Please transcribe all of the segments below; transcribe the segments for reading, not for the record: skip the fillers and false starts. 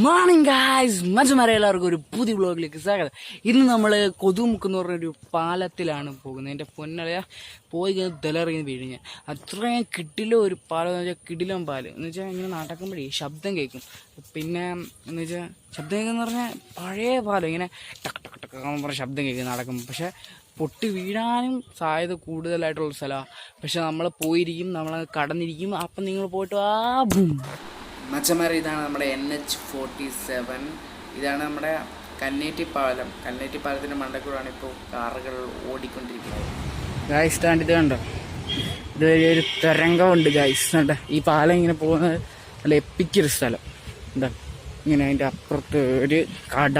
Morning guys, മച്ചന്മാരെ എല്ലാവർക്കും ഒരു പുതിയ വ്ളോഗിലേക്ക് സ്വാഗതം. ഇന്ന് നമ്മൾ കൊതുമുക്ക് എന്ന് പറഞ്ഞൊരു പാലത്തിലാണ് പോകുന്നത്. എൻ്റെ പൊന്നളയ പോയി കഴിഞ്ഞാൽ തിലറിഞ്ഞ് വീഴിഞ്ഞ് അത്രയും കിടിലം ഒരു പാലം എന്ന് വെച്ചാൽ കിടിലം പാല് എന്ന് വെച്ചാൽ ഇങ്ങനെ നടക്കുമ്പോഴേ ശബ്ദം കേൾക്കും. പിന്നെ എന്ന് വെച്ചാൽ ശബ്ദം കേൾക്കുമെന്ന് പറഞ്ഞാൽ പഴയ പാലം ഇങ്ങനെ ടക്ക് ടക്ക് ടക്ക് എന്ന് പറഞ്ഞ ശബ്ദം കേൾക്കും നടക്കുമ്പോൾ. പക്ഷേ പൊട്ടി വീഴാനും സാധ്യത കൂടുതലായിട്ടുള്ള സ്ഥലമാണ്. പക്ഷെ നമ്മൾ പോയിരിക്കും, നമ്മൾ കടന്നിരിക്കും. അപ്പം നിങ്ങൾ പോയിട്ട് മച്ചന്മാരെ ഇതാണ് നമ്മുടെ NH47. ഇതാണ് നമ്മുടെ കന്നേറ്റി പാലം. കന്നേറ്റി പാലത്തിൻ്റെ മണ്ടക്കൂടാണ് ഇപ്പോൾ കാറുകൾ ഓടിക്കൊണ്ടിരിക്കുന്നത്. ഗായ്സ് സ്റ്റാൻഡ് ഇത് കണ്ടോ, ഇത് ഒരു തരംഗമുണ്ട് ഗായ്സ്. കണ്ട ഈ പാലം ഇങ്ങനെ പോകുന്നത് നല്ല എപ്പിക്കൊരു സ്ഥലം. എന്താ ഇങ്ങനെ അതിൻ്റെ അപ്പുറത്ത് ഒരു കട.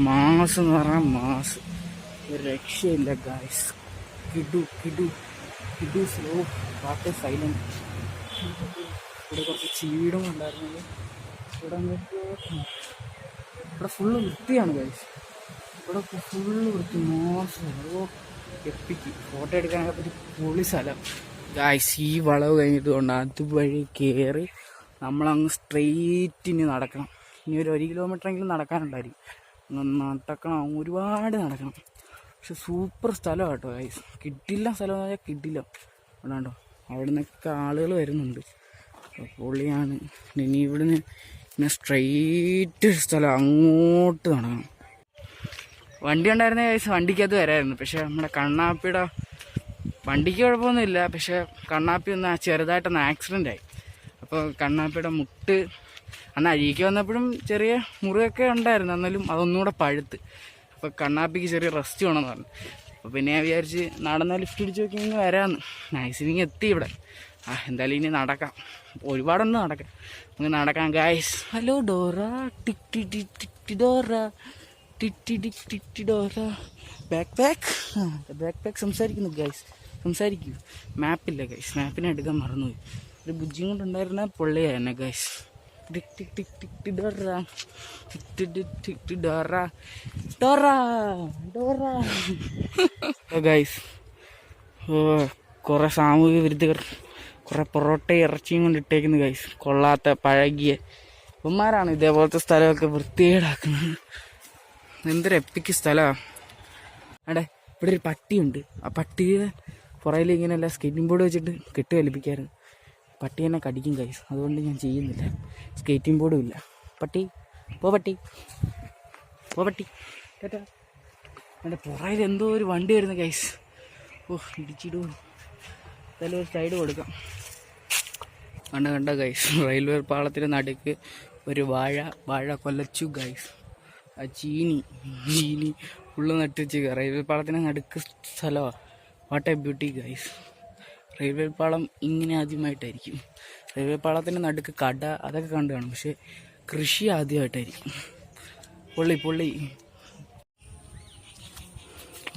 മാസ് എന്ന് പറഞ്ഞാൽ മാസ്, ഒരു രക്ഷയില്ല ഗായ്സ്. കിടു കിടു കിടു സ്ലോ വാട്ട് സൈലന്റ്. ഇവിടെ കുറച്ച് ചീടും ഉണ്ടായിരുന്നത്. ഇവിടെ ഫുള്ള് വൃത്തിയാണ് ഗൈസ്. ഇവിടെ ഫുള്ള് വൃത്തി മോശം. എപ്പിക്ക് ഫോട്ടോ എടുക്കാനൊക്കെ പറ്റി പൊളി സ്ഥലം ഗൈസ്. ഈ വളവ് കഴിഞ്ഞിട്ട് കൊണ്ട് അതുവഴി കയറി നമ്മളങ്ങ് സ്ട്രെയിറ്റിന് നടക്കണം. ഇനി ഒരു 1 കിലോമീറ്ററെങ്കിലും നടക്കാനുണ്ടായിരിക്കും. നടക്കണം, ഒരുപാട് നടക്കണം. പക്ഷെ സൂപ്പർ സ്ഥലമാണ് കേട്ടോ ഗൈസ്. കിട്ടില്ല സ്ഥലം എന്ന് പറഞ്ഞാൽ കിട്ടില്ല. അതാണ്ടോ അവിടെ നിന്നൊക്കെ ആളുകൾ വരുന്നുണ്ട്. പൊളിയാണ്. ഇനി ഇവിടുന്ന് പിന്നെ സ്ട്രെയിറ്റ് സ്ഥലം അങ്ങോട്ട് നടക്കണം. വണ്ടി ഉണ്ടായിരുന്ന കേസ് വണ്ടിക്കകത്ത് വരായിരുന്നു. പക്ഷെ നമ്മുടെ കണ്ണാപ്പിയുടെ വണ്ടിക്ക് കുഴപ്പമൊന്നുമില്ല. പക്ഷെ കണ്ണാപ്പി ഒന്ന് ചെറുതായിട്ടൊന്ന് ആക്സിഡൻ്റ് ആയി. അപ്പോൾ കണ്ണാപ്പിയുടെ മുട്ട് അന്ന് അഴിക്ക് വന്നപ്പോഴും ചെറിയ മുറിയൊക്കെ ഉണ്ടായിരുന്നു. എന്നാലും അതൊന്നുകൂടെ പഴുത്ത്. അപ്പോൾ കണ്ണാപ്പിക്ക് ചെറിയ റെസ്റ്റ് വേണമെന്ന് പറഞ്ഞു. അപ്പോൾ പിന്നെ ഞാൻ വിചാരിച്ച് നടന്ന ലിഫ്റ്റ് ഇടിച്ച് നോക്കി ഇങ്ങനെ വരാമെന്ന്. നൈസിനിങ് എത്തി ഇവിടെ. എന്തായാലും ഇനി നടക്കാം, ഒരുപാടൊന്നും നടക്കാം. നമുക്ക് നടക്കാം ഗായ്സ്. ഹലോ ഡോറ, ടിക് ടി ടി ടിക് ടി ഡോറ, ടിക് ടി ടിക് ടിക് ടി ഡോറ. ബാക്ക് പാക്ക് സംസാരിക്കുന്നു ഗായ്സ്, സംസാരിക്കൂ. മാപ്പില്ല ഗൈസ്, മാപ്പിനെ എടുക്കാൻ മറന്നുപോയി. ഒരു ബുജ്ജിയും കൊണ്ടുണ്ടായിരുന്ന പൊള്ളിയായിരുന്നു ഗൈസ്. ടിക് ടിക് ടിക് ടിക് ടി ഡോറ, ടിക് ടി ടിക് ടിക് ടി ഡോറ ഡോറ ഡോറ ഗൈസ്. കുറേ സാമൂഹിക വിരുദ്ധർ കുറേ പൊറോട്ടയും ഇറച്ചിയും കൊണ്ട് ഇട്ടേക്കുന്നു ഗൈസ്. കൊള്ളാത്ത പഴകിയ ഇവന്മാരാണ് ഇതേപോലത്തെ സ്ഥലമൊക്കെ വൃത്തികേടാക്കുന്നത്. എന്തൊരു എപ്പിക്ക് സ്ഥലമാണ്. അവിടെ ഇവിടെ ഒരു പട്ടിയുണ്ട്. ആ പട്ടിയുടെ പുറയിൽ ഇങ്ങനെയല്ല സ്കേറ്റിംഗ് ബോർഡ് വെച്ചിട്ട് കെട്ട് വലിപ്പിക്കായിരുന്നു. പട്ടി എന്നെ കടിക്കും ഗൈസ്. അതുകൊണ്ട് ഞാൻ ചെയ്യുന്നില്ല. സ്കേറ്റിംഗ് ബോർഡും ഇല്ല. പട്ടി പോ, പട്ടി പോ, പട്ടി കേട്ടാ. എൻ്റെ പുറയിൽ എന്തോ ഒരു വണ്ടി വരുന്നു ഗൈസ്. ഇടിച്ചിടൂ. എന്തായാലും ഒരു സൈഡ് കൊടുക്കാം. കണ്ട ഗൈസ്, റെയിൽവേ പാളത്തിൻ്റെ നടുക്ക് ഒരു വാഴ കൊലച്ചു ഗൈസ്. ആ ചീനി ഫുള്ള് നട്ടുവെച്ച്. റെയിൽവേ പാളത്തിൻ്റെ നടുക്ക് സ്ഥലമാണ്. What A beauty guys. Railway പാളം ഇങ്ങനെ ആദ്യമായിട്ടായിരിക്കും. റെയിൽവേ പാളത്തിൻ്റെ നടുക്ക് കട അതൊക്കെ കണ്ടു കാണും. പക്ഷേ കൃഷി ആദ്യമായിട്ടായിരിക്കും. പൊള്ളി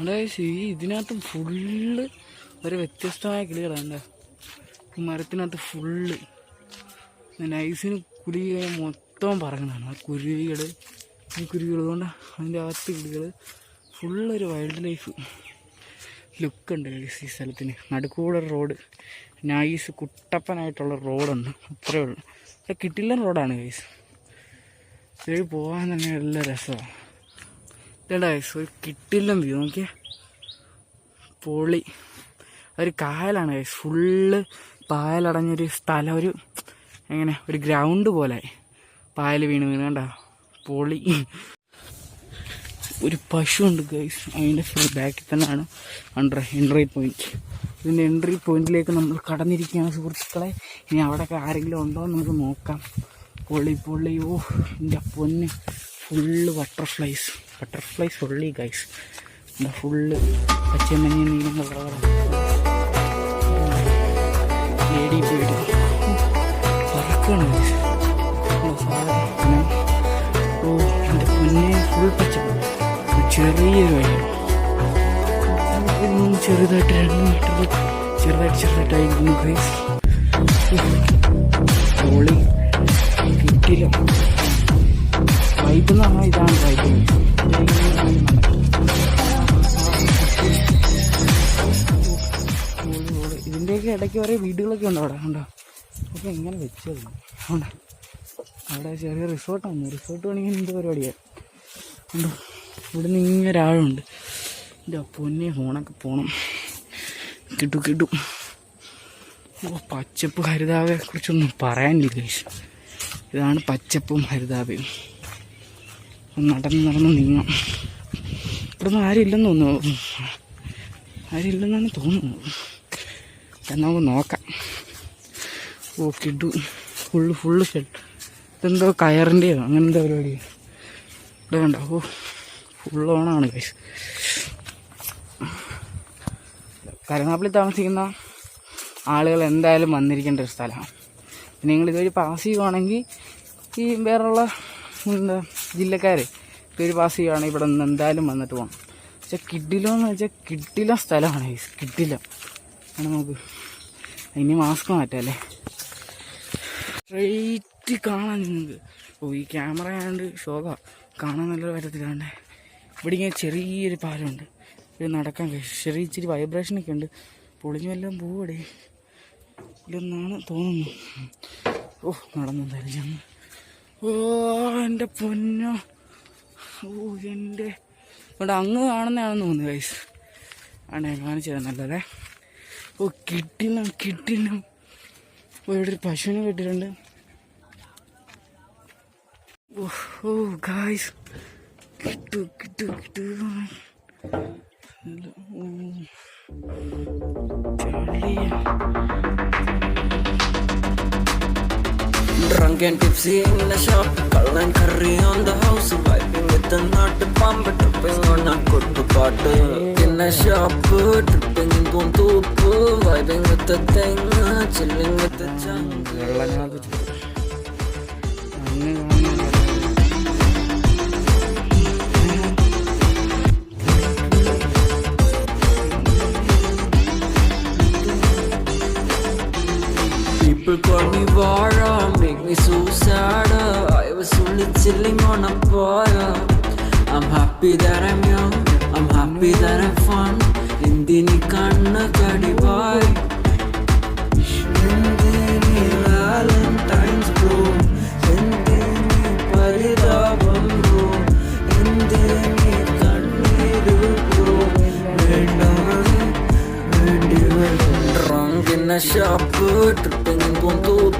ഗൈസ്. ഇതിനകത്ത് ഫുള്ള് ഒരു വ്യത്യസ്തമായ കിളികളാണ്. മരത്തിനകത്ത് ഫുള്ള് നൈസിന് കുരുവികൾ മൊത്തം പറക്കുന്നതാണ്. ആ കുരുവികൾ കൊണ്ട് അതിൻ്റെ അകത്ത് കിളികൾ ഫുള്ളൊരു വൈൽഡ് ലൈഫ് ലുക്കുണ്ട് ഗൈസ് ഈ സ്ഥലത്തിന്. നടുക്കൂടെ റോഡ്, നൈസ് കുട്ടപ്പനായിട്ടുള്ള റോഡുണ്ട്. അത്രേ ഉള്ളൂ. പക്ഷേ കിട്ടില്ല റോഡാണ് ഗൈസ്. ഇതിൽ പോകാൻ തന്നെ നല്ല രസമാണ്. ഇതേടാ ഗൈസ്, ഒരു കിട്ടില്ല വ്യൂ നോക്കിയാൽ പൊളി. ഒരു കായലാണ് ഗൈസ്. ഫുള്ള് പായലടഞ്ഞൊരു സ്ഥലം. ഒരു ഗ്രൗണ്ട് പോലെ പായൽ വീണ് കണ്ട പൊളി. ഒരു പശുവുണ്ട് ഗൈസ്. അതിൻ്റെ ഫുൾ ബാക്കിൽ തന്നെയാണ് എൻട്രി പോയിന്റ്. ഇതിൻ്റെ എൻട്രി പോയിന്റിലേക്ക് നമ്മൾ കടന്നിരിക്കുകയാണ് സുഹൃത്തുക്കളെ. ഇനി അവിടെയൊക്കെ ആരെങ്കിലും ഉണ്ടോ എന്ന് നമുക്ക് നോക്കാം. പൊളി. എൻ്റെ പൊന്ന് ഫുള്ള് ബട്ടർഫ്ലൈസ് പൊള്ളി ഗൈസ്. എന്താ ഫുള്ള് പച്ചമഞ്ഞ നീങ്ങുന്ന പേടി പറക്കാണ്. എൻ്റെ പൊന്നെ ഫുൾ പച്ചപ്പ്. ചെറിയൊരു വഴിയാണ്. ചെറുതായിട്ട് 2 മീറ്റർ ചെറുതായിട്ടായിരിക്കുന്നു ഗൈസ്. പൊളി കിട്ടില്ല. വൈബ് എന്ന് പറഞ്ഞാൽ ഇതാണ് വൈബ്. ഇതിൻ്റെയൊക്കെ ഇടയ്ക്ക് ഓരോ വീടുകളൊക്കെ ഉണ്ട് അവിടെ. ഉണ്ടോ? ഒക്കെ എങ്ങനെ വെച്ചത് അവിടെ ചെറിയ റിസോർട്ടാണ്. റിസോർട്ട് പണിയാൻ എന്ത് പരിപാടിയാണ്. ഇവിടെ നിന്ന് ഇങ്ങനെ ആഴമുണ്ട്. എൻ്റെ പൊന്നെ ഫോണൊക്കെ പോകണം. കിട്ടും. പച്ചപ്പ് ഹരിതാപയെ കുറിച്ചൊന്നും പറയാനില്ല ഗൈസ്. ഇതാണ് പച്ചപ്പും ഹരിതാപയും. നടന്ന് നീങ്ങാം. ഇവിടുന്ന് ആരുമില്ലെന്ന് തോന്നുന്നു. ആരുമില്ലെന്നാണ് തോന്നുന്നത്. നമുക്ക് നോക്കാം. കിട്ടു ഫുള്ള് ഷെഡ്. ഇതെന്തോ കയറിൻ്റെയോ അങ്ങനെ എന്താ പരിപാടി. ഇവിടെ കണ്ടോ ഫുൾ ഓണാണ് ഗൈസ്. കരുനാഗപ്പള്ളി താമസിക്കുന്ന ആളുകൾ എന്തായാലും വന്നിരിക്കേണ്ട ഒരു സ്ഥലമാണ്. പിന്നെ നിങ്ങളിതുവഴി പാസ് ചെയ്യുവാണെങ്കിൽ ഈ വേറെയുള്ള ജില്ലക്കാർ ഇതൊരു പാസ് ചെയ്യുവാണെങ്കിൽ ഇവിടെ നിന്ന് എന്തായാലും വന്നിട്ട് പോകണം. പക്ഷെ കിഡിലെന്ന് വെച്ചാൽ കിഡില സ്ഥലമാണ് ഗൈസ്. കിഡില നമുക്ക് ഇനി മാസ്ക് മാറ്റാമല്ലേ. സ്ട്രെയിറ്റ് കാണാൻ നിങ്ങൾക്ക്. ഈ ക്യാമറ ആയതുകൊണ്ട് ശോക കാണാൻ നല്ലൊരു വരത്തിലാണ്ട്. ഇവിടെ ഇങ്ങനെ ചെറിയൊരു പാലമുണ്ട്. ഇത് നടക്കാൻ ചെറിയ ഇച്ചിരി വൈബ്രേഷനൊക്കെ ഉണ്ട്. പൊളിഞ്ഞു വല്ലതും പോവടേ ഇല്ലെന്നാണ് തോന്നുന്നു. നടന്നെന്തായാലും ഞങ്ങൾ. എൻ്റെ പൊന്നോ. എൻ്റെ ഇവിടെ അങ്ങ് കാണുന്നതാണെന്ന് തോന്നുന്നു ഗൈസ്. ആണ് ഞാൻ കാണിച്ചത് നല്ലതേ. കിട്ടില്ല. ഇവിടെ ഒരു പശുവിനെ കെട്ടിട്ടുണ്ട്. ഗൈസ് കിട്ടു. Drunk and tipsy in the shop, call and curry on the house, vibing with the nut pump, tripping on a good party. In the shop, tripping on top, vibing with the thing, chilling with the jungle. People call me Vara, make me so sad. I was only chilling on a bar. I'm happy that I'm young, I'm happy that I'm fun. Indini kanna kadi boy. Indini Valentine's bro. Indini paridabam bro. Indini kanniru bro. Drunk in a shop, tripping on top,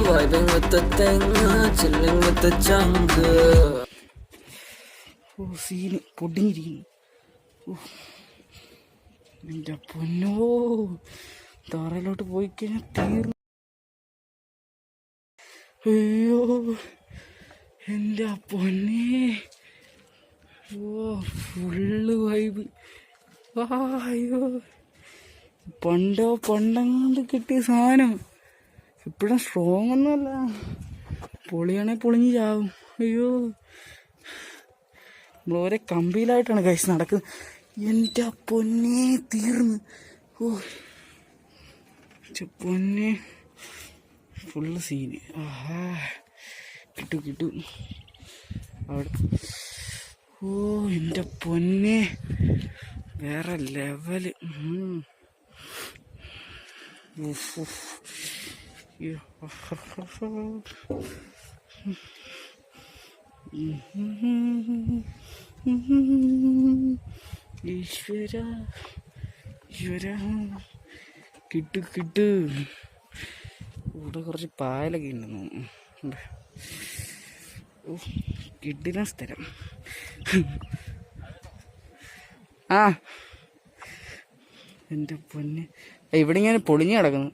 vibing with the thing, chilling with the jungle. Scene പൊടിഞ്ഞിരിക്കുന്നു. എൻ്റെ പൊന്നോ, തറയിലോട്ട് പോയി കഴിഞ്ഞാൽ തീർന്നു. അയ്യോ എൻ്റെ പൊന്നേ. Full vibe. അയ്യോ പണ്ടങ്ങാണ്ട് കിട്ടിയ സാധനം. ഇപ്പോഴും സ്ട്രോങ് ഒന്നുമല്ല. പൊളിയാണെങ്കിൽ പൊളിഞ്ഞ് ചാവും. അയ്യോ നമ്മളോരോ കമ്പിയിലായിട്ടാണ് ഗൈസ് നടക്കുന്നത്. എൻ്റെ പൊന്നെ തീർന്ന്. പൊന്നെ ഫുള്ള് സീന്. കിട്ടു അവിടെ. എൻ്റെ പൊന്നെ വേറെ ലെവല്. ഈശ്വര കിട്ടു. ഇവിടെ കുറച്ച് പായലൊക്കെ ഉണ്ടെന്ന്. കിട്ടില്ല സ്ഥലം. എൻ്റെ പൊന്നെ ഇവിടെ ഇങ്ങനെ പൊളിഞ്ഞ് കിടക്കുന്നു.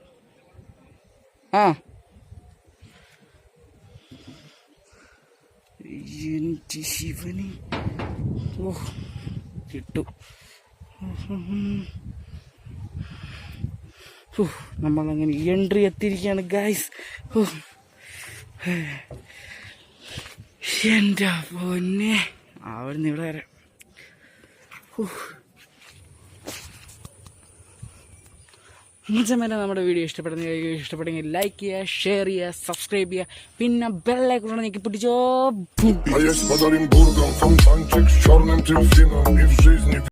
എൻ്റെ ശിവന്. കിട്ടു. നമ്മളങ്ങനെ എൻട്രി എത്തിയിരിക്കുകയാണ് ഗൈസ്. എൻ്റെ പൊന്നെ അവിടുന്ന് ഇവിടെ വരാം. സമയം നമ്മുടെ വീഡിയോ ഇഷ്ടപ്പെടുന്നെങ്കിൽ ലൈക്ക് ചെയ്യുക, ഷെയർ ചെയ്യുക, സബ്സ്ക്രൈബ് ചെയ്യുക, പിന്നെ ബെല്ലൈക്കൺ നീക്കി പിടിച്ചോ.